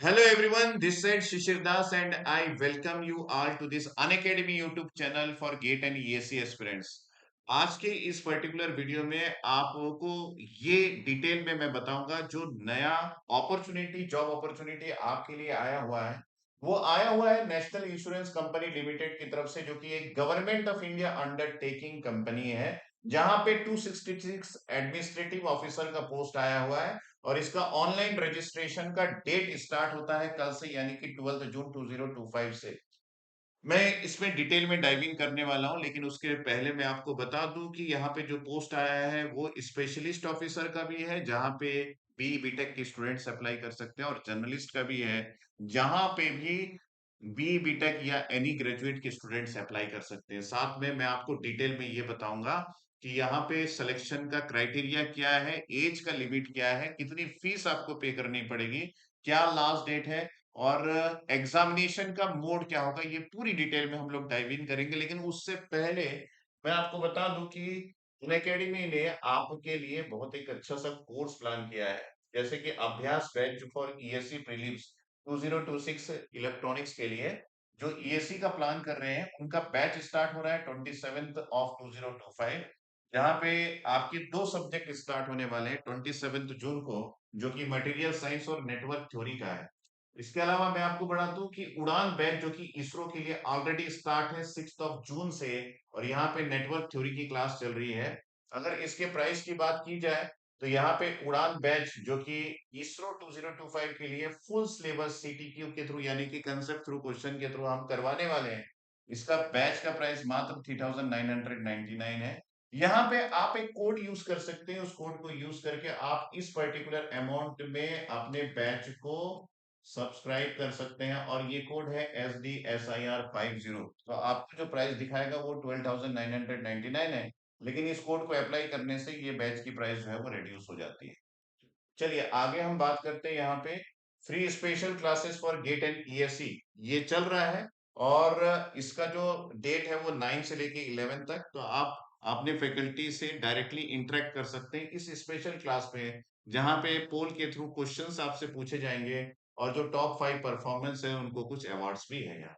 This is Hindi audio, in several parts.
Hello everyone, this side Shishir Das and I welcome you all to this Unacademy YouTube channel for GATE and ESC aspirants. आज के इस पर्टिकुलर वीडियो में आपको ये डिटेल में मैं बताऊंगा जो नया अपॉर्चुनिटी जॉब अपॉर्चुनिटी आपके लिए आया हुआ है। वो आया हुआ है नेशनल इंश्योरेंस कंपनी लिमिटेड की तरफ से, जो कि एक government of India undertaking company है, जहां पे 266 एडमिनिस्ट्रेटिव ऑफिसर का पोस्ट आया हुआ है। और इसका ऑनलाइन रजिस्ट्रेशन का डेट स्टार्ट होता है कल से, यानी कि 12 जून 2025 से। मैं इसमें डिटेल में डाइविंग करने वाला हूं, लेकिन उसके पहले मैं आपको बता दूं कि यहाँ पे जो पोस्ट आया है वो स्पेशलिस्ट ऑफिसर का भी है, जहाँ पे बी बीटेक के स्टूडेंट्स अप्लाई कर सकते हैं, और जर्नलिस्ट का भी है, जहाँ पे भी बी बीटेक या एनी ग्रेजुएट के स्टूडेंट्स अप्लाई कर सकते हैं। साथ में मैं आपको डिटेल में ये बताऊंगा कि यहाँ पे सिलेक्शन का क्राइटेरिया क्या है, एज का लिमिट क्या है, कितनी फीस आपको पे करनी पड़ेगी, क्या लास्ट डेट है, और एग्जामिनेशन का मोड क्या होगा, ये पूरी डिटेल में हम लोग डाइव इन करेंगे। लेकिन उससे पहले मैं आपको बता दूं कि अनअकैडमी ने आपके लिए बहुत एक अच्छा सा कोर्स प्लान किया है, जैसे कि अभ्यास batch for ESC prelims 2026 electronics के लिए। जो ईएससी का प्लान कर रहे हैं उनका बैच स्टार्ट हो रहा है 27 ऑफ 2025, जहाँ पे आपके दो सब्जेक्ट स्टार्ट होने वाले हैं 27 जून को, जो कि मटेरियल साइंस और नेटवर्क थ्योरी का है। इसके अलावा मैं आपको बता दूं कि उड़ान बैच, जो कि इसरो के लिए ऑलरेडी स्टार्ट है 6 जून से, और यहाँ पे नेटवर्क थ्योरी की क्लास चल रही है। अगर इसके प्राइस की बात की जाए तो यहाँ पे उड़ान बैच, जो कि इसरो 2025 के लिए फुल सिलेबस सीटीक्यू के थ्रू, यानी कि कंसेप्ट थ्रू क्वेश्चन के थ्रू हम करवाने वाले हैं, इसका बैच का प्राइस मात्र 3999 है। यहाँ पे आप एक कोड यूज कर सकते हैं, उस कोड को यूज करके आप इस पर्टिकुलर अमाउंट में अपने बैच को सब्सक्राइब कर सकते हैं, और ये कोड है SDSIR50। तो आपको जो प्राइस दिखाएगा वो 12,999 है, लेकिन इस कोड को अप्लाई करने से ये बैच की प्राइस जो है वो रिड्यूस हो जाती है। चलिए आगे हम बात करते हैं। यहाँ पे free special classes for GATE and ESC ये चल रहा है, और इसका जो डेट है वो 9 से लेके 11 तक। तो आप अपने फैकल्टी से डायरेक्टली इंटरेक्ट कर सकते हैं इस स्पेशल क्लास में, जहाँ पे पोल के थ्रू क्वेश्चंस आपसे पूछे जाएंगे, और जो टॉप 5 परफॉर्मेंस है उनको कुछ अवार्ड्स भी है यहाँ।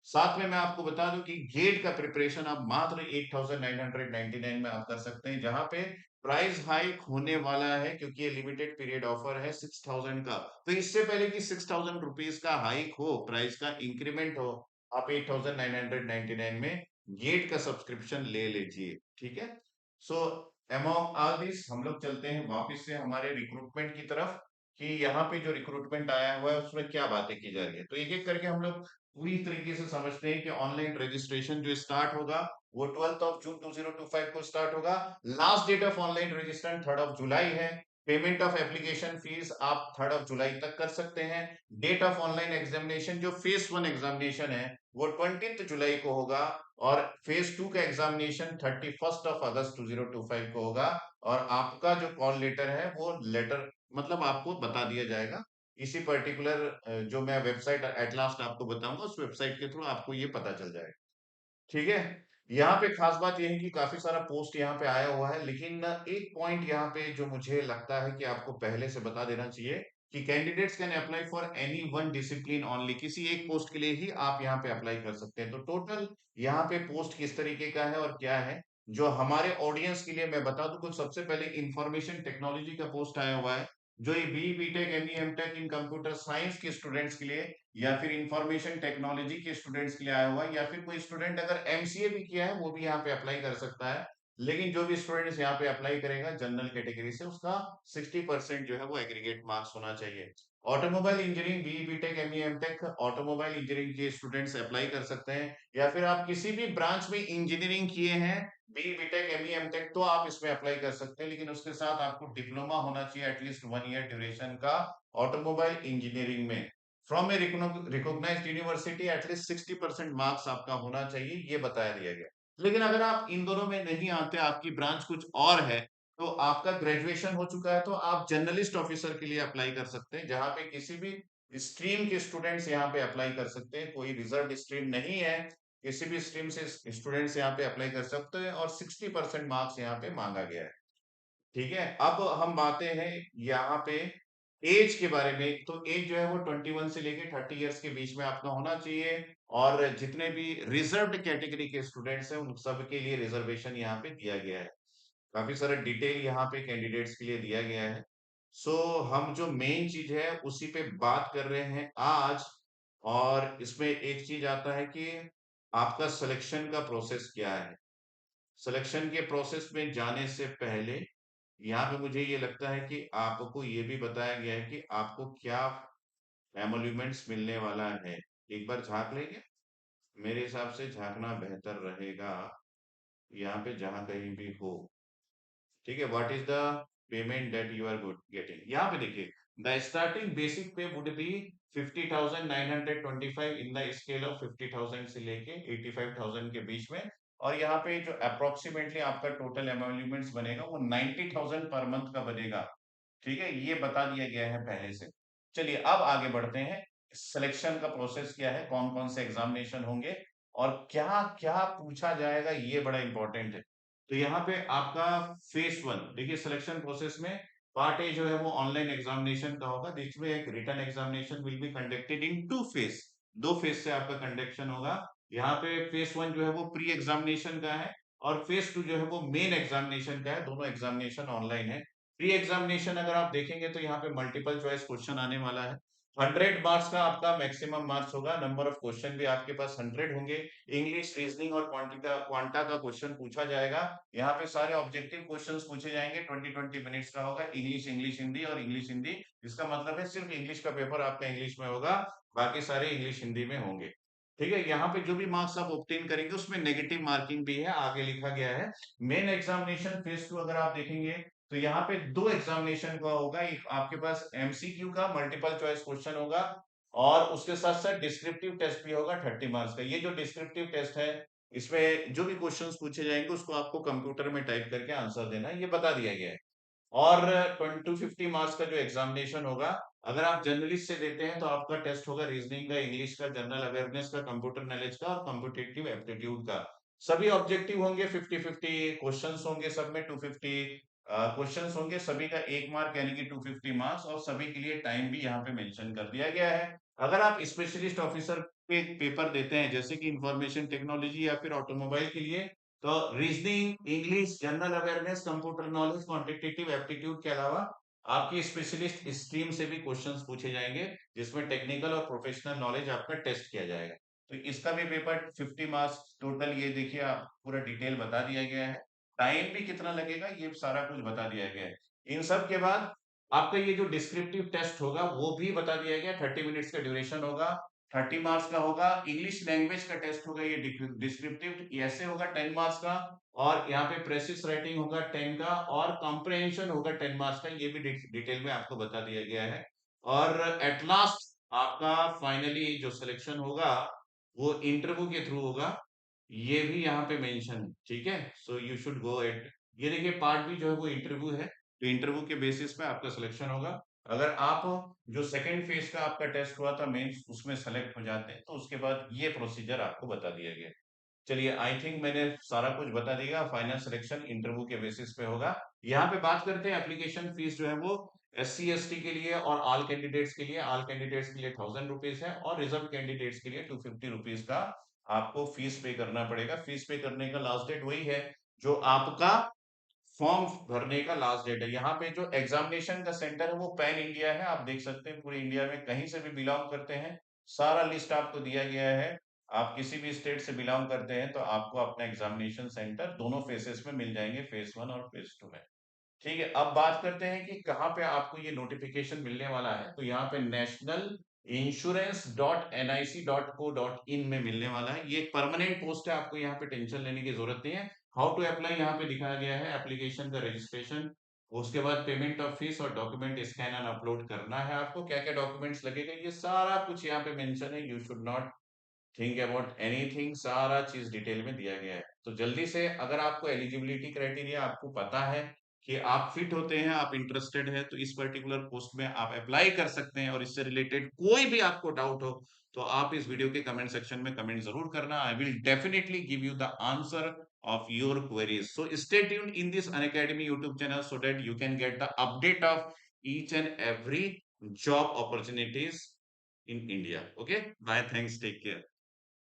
साथ में मैं आपको बता दूं कि गेट का प्रिपरेशन आप मात्र 8,999 में आप कर सकते हैं, जहां पे प्राइस हाइक होने वाला है, क्योंकि ये लिमिटेड पीरियड ऑफर है 6,000 का। तो इससे पहले कि 6,000 रुपीज का हाइक हो, प्राइस का इंक्रीमेंट हो, आप 8,999 में गेट का सब्सक्रिप्शन ले लीजिए। ठीक है। सो अमॉन्ग ऑल दिस हम लोग चलते हैं वापस से हमारे रिक्रूटमेंट की तरफ, कि यहाँ पे जो रिक्रूटमेंट आया हुआ है उसमें क्या बातें की जा रही है। तो एक एक करके हम लोग पूरी तरीके से समझते हैं कि ऑनलाइन रजिस्ट्रेशन जो स्टार्ट होगा वो 12 जून 2025 को स्टार्ट होगा। Last date of online registration 3 जुलाई है। पेमेंट ऑफ एप्लीकेशन फीस आप 3 जुलाई तक कर सकते हैं। डेट ऑफ ऑनलाइन एग्जामिनेशन, जो फेज 1 एग्जामिनेशन है, वो 20 जुलाई को होगा, और फेज 2 का एग्जामिनेशन 31 अगस्त 2025 को होगा। और आपका जो कॉल लेटर है वो लेटर मतलब आपको बता दिया जाएगा इसी पर्टिकुलर, जो मैं वेबसाइट एट लास्ट आपको बताऊंगा, उस वेबसाइट के थ्रू आपको ये पता चल जाएगा। ठीक है। यहाँ पे खास बात यह है कि काफी सारा पोस्ट यहाँ पे आया हुआ है, लेकिन एक पॉइंट यहाँ पे जो मुझे लगता है कि आपको पहले से बता देना चाहिए, कि candidates can apply for any one discipline only. किसी एक पोस्ट के लिए ही आप यहाँ पे अप्लाई कर सकते हैं। तो टोटल यहाँ पे पोस्ट किस तरीके का है और क्या है, जो हमारे ऑडियंस के लिए मैं बता दूं। कुछ सबसे पहले इंफॉर्मेशन टेक्नोलॉजी का पोस्ट आया हुआ है, जो ये B BTech ME MTech in computer science के स्टूडेंट्स के लिए, या फिर इंफॉर्मेशन टेक्नोलॉजी के स्टूडेंट्स के लिए आया हुआ है, या फिर कोई स्टूडेंट अगर एमसीए भी किया है वो भी यहाँ पे अप्लाई कर सकता है। लेकिन जो भी स्टूडेंट्स यहाँ पे अप्लाई करेगा जनरल कैटेगरी से, उसका 60% जो है वो एग्रीगेट मार्क्स होना चाहिए। Automobile engineering B BTech ME MTech automobile engineering के स्टूडेंट्स अप्लाई कर सकते हैं, या फिर आप किसी भी ब्रांच में इंजीनियरिंग किए हैं, बी बीटेक एमई एमटेक, तो आप इसमें अप्लाई कर सकते हैं। लेकिन उसके साथ आपको डिप्लोमा होना चाहिए एटलीस्ट 1 ईयर ड्यूरेशन का ऑटोमोबाइल इंजीनियरिंग में, from a recognised university. At least 60% marks आपका होना चाहिए, ये बताया दिया गया। लेकिन अगर आप इन दोनों में नहीं आते, आपकी ब्रांच कुछ और है, तो आपका ग्रेजुएशन हो चुका है, तो आप जर्नलिस्ट ऑफिसर के लिए अप्लाई कर सकते हैं, जहां पे किसी भी स्ट्रीम के स्टूडेंट्स यहाँ पे अप्लाई कर सकते हैं। कोई रिजर्व स्ट्रीम नहीं है, किसी भी स्ट्रीम से स्टूडेंट्स यहाँ पे अप्लाई कर सकते हैं, और 60% मार्क्स यहाँ पे मांगा गया है। ठीक है। अब हम बातें हैं यहाँ पे एज के बारे में, तो एज जो है वो 21 से लेके 30 इयर्स के बीच में आपका होना चाहिए। और जितने भी रिजर्व्ड कैटेगरी के स्टूडेंट्स हैं उन सब के लिए रिजर्वेशन यहाँ पे दिया गया है। काफी सारा डिटेल यहाँ पे कैंडिडेट्स के लिए दिया गया है। सो हम जो मेन चीज है उसी पे बात कर रहे हैं आज। और इसमें एक चीज आता है कि आपका सिलेक्शन का प्रोसेस क्या है। सिलेक्शन के प्रोसेस में जाने से पहले यहाँ पे मुझे ये लगता है कि आपको ये भी बताया गया है कि आपको क्या एमोल्यूमेंट्स मिलने वाला है। एक बार झांक लेंगे, मेरे हिसाब से झांकना बेहतर रहेगा यहाँ पे जहां कहीं भी हो। ठीक है, what is the payment that you are good getting. यहाँ पे देखिए, the starting basic pay would be 50,925 in the scale of 50,000 से लेके 85,000 के बीच में। और यहाँ पे जो अप्रोक्सीमेटली आपका टोटल एमोल्यूमेंट्स बनेगा वो 90,000 पर मंथ का बनेगा। ठीक है, ये बता दिया गया है पहले से। चलिए अब आगे बढ़ते हैं। सिलेक्शन का प्रोसेस क्या है, कौन कौन से एग्जामिनेशन होंगे और क्या क्या पूछा जाएगा, ये बड़ा इंपॉर्टेंट है। तो यहाँ पे आपका फेस वन देखिए, सिलेक्शन प्रोसेस में पार्ट ए जो है वो ऑनलाइन एग्जामिनेशन का होगा, जिसमें एक written examination will be conducted in two phase. दो फेस से आपका कंडक्शन होगा। यहाँ पे फेस वन जो है वो प्री एग्जामिनेशन का है और फेस टू जो है वो मेन एग्जामिनेशन का है। दोनों एग्जामिनेशन ऑनलाइन है। प्री एग्जामिनेशन अगर आप देखेंगे तो यहाँ पे मल्टीपल चॉइस क्वेश्चन आने वाला है। 100 मार्क्स का आपका मैक्सिमम मार्क्स होगा। नंबर ऑफ क्वेश्चन भी आपके पास 100 होंगे। इंग्लिश, रीजनिंग और क्वांटा का क्वेश्चन पूछा जाएगा। यहाँ पे सारे ऑब्जेक्टिव क्वेश्चंस पूछे जाएंगे। 20-20 मिनट्स का होगा। इंग्लिश, इंग्लिश हिंदी और इंग्लिश हिंदी। इसका मतलब है सिर्फ इंग्लिश का पेपर आपका इंग्लिश में होगा, बाकी सारे इंग्लिश हिंदी में होंगे। ठीक है, यहाँ पे जो भी मार्क्स आप ऑब्टेन करेंगे उसमें नेगेटिव मार्किंग भी है, आगे लिखा गया है। मेन एग्जामिनेशन फेज टू अगर आप देखेंगे तो यहाँ पे दो एग्जामिनेशन का होगा। एक आपके पास एमसीक्यू का मल्टीपल चॉइस क्वेश्चन होगा और उसके साथ साथ डिस्क्रिप्टिव टेस्ट भी होगा 30 मार्क्स का। ये जो डिस्क्रिप्टिव टेस्ट है, इसमें जो भी क्वेश्चंस पूछे जाएंगे उसको आपको कंप्यूटर में टाइप करके आंसर देना है, ये बता दिया गया है। और 250 मार्क्स का जो एग्जामिनेशन होगा, अगर आप जर्नलिस्ट से देते हैं तो आपका टेस्ट होगा रीजनिंग का, इंग्लिश का, जनरल अवेयरनेस का, कंप्यूटर नॉलेज का और कॉम्पिटिटिव एप्टीट्यूड का। सभी ऑब्जेक्टिव होंगे 50-50, क्वेश्चंस होंगे सब में 250 क्वेश्चंस होंगे, सभी का 1 मार्क यानी कि 250 मार्क्स। और सभी के लिए टाइम भी यहाँ पे मेंशन कर दिया गया है। अगर आप स्पेशलिस्ट ऑफिसर पे पेपर देते हैं जैसे कि इंफॉर्मेशन टेक्नोलॉजी या फिर ऑटोमोबाइल के लिए, तो reasoning, English, general awareness, computer knowledge, quantitative aptitude के अलावा आपकी स्पेशलिस्ट स्ट्रीम से भी क्वेश्चंस पूछे जाएंगे, जिसमें टेक्निकल और प्रोफेशनल नॉलेज आपका टेस्ट किया जाएगा। तो इसका भी पेपर 50 मार्क्स टोटल, ये देखिए आप पूरा डिटेल बता दिया गया है। टाइम भी कितना लगेगा ये सारा कुछ बता दिया गया है। इन सब के बाद आपका ये जो डिस्क्रिप्टिव टेस्ट होगा वो भी बता दिया गया। 30 मिनट्स का ड्यूरेशन होगा, 30 मार्क्स का होगा। इंग्लिश लैंग्वेज का टेस्ट होगा ये डिस्क्रिप्टिव, ऐसे होगा 10 मार्क्स का। और यहाँ पे प्रेसिस राइटिंग होगा 10 का और कॉम्प्रहेंशन होगा 10 मार्क्स का, ये भी डिटेल में आपको बता दिया गया है। और एट लास्ट आपका फाइनली जो सिलेक्शन होगा वो इंटरव्यू के थ्रू होगा, ये भी यहाँ पे मेंशन है। ठीक है, so you should go at, ये देखिए पार्ट भी जो है वो इंटरव्यू है। तो इंटरव्यू के बेसिस पे आपका सिलेक्शन होगा। अगर आप जो सेकंड फेज का आपका टेस्ट हुआ था मेंस, उसमें सेलेक्ट हो जाते हैं तो उसके बाद ये प्रोसीजर आपको बता दिया गया। चलिए, आई थिंक मैंने सारा कुछ बता दिया। फाइनल सिलेक्शन इंटरव्यू के बेसिस पे होगा। यहाँ पे बात करते हैं एप्लीकेशन फीस जो है वो SC ST के लिए और ऑल कैंडिडेट्स के लिए। ऑल कैंडिडेट्स के लिए 1000 रुपीज है और रिजर्व कैंडिडेट्स के लिए 250 रुपीज का आपको फीस पे करना पड़ेगा। फीस पे करने का लास्ट डेट वही है जो आपका फॉर्म भरने का लास्ट डेट है। यहाँ पे जो एग्जामिनेशन का सेंटर है वो पैन इंडिया है, आप देख सकते हैं पूरे इंडिया में कहीं से भी बिलोंग करते हैं, सारा लिस्ट आपको दिया गया है। आप किसी भी स्टेट से बिलोंग करते हैं तो आपको अपना एग्जामिनेशन सेंटर दोनों फेसेस में मिल जाएंगे, फेज वन और फेज टू में। ठीक है, अब बात करते हैं कि कहाँ पे आपको ये नोटिफिकेशन मिलने वाला है। तो यहाँ पे national-insurance.nic.co.in में मिलने वाला है। ये एक परमानेंट पोस्ट है, आपको यहाँ पे टेंशन लेने की जरूरत नहीं है। हाउ टू अप्लाई यहाँ पे दिखाया गया है, एप्लीकेशन का रजिस्ट्रेशन, उसके बाद पेमेंट ऑफ फीस और डॉक्यूमेंट स्कैन एंड अपलोड करना है। आपको क्या क्या डॉक्यूमेंट्स लगेगा ये सारा कुछ यहाँ पे मेंशन है। You should not think about anything, सारा चीज डिटेल में दिया गया है। तो जल्दी से, अगर आपको एलिजिबिलिटी क्राइटेरिया आपको पता है कि आप फिट होते हैं, आप इंटरेस्टेड हैं, तो इस पर्टिकुलर पोस्ट में आप अप्लाई कर सकते हैं। और इससे रिलेटेड कोई भी आपको डाउट हो तो आप इस वीडियो के कमेंट सेक्शन में कमेंट जरूर करना। I will definitely give you the answer of your queries. So stay tuned in this Unacademy YouTube channel so that you can get the update of each and every job opportunities in India. Okay, bye, thanks, take care.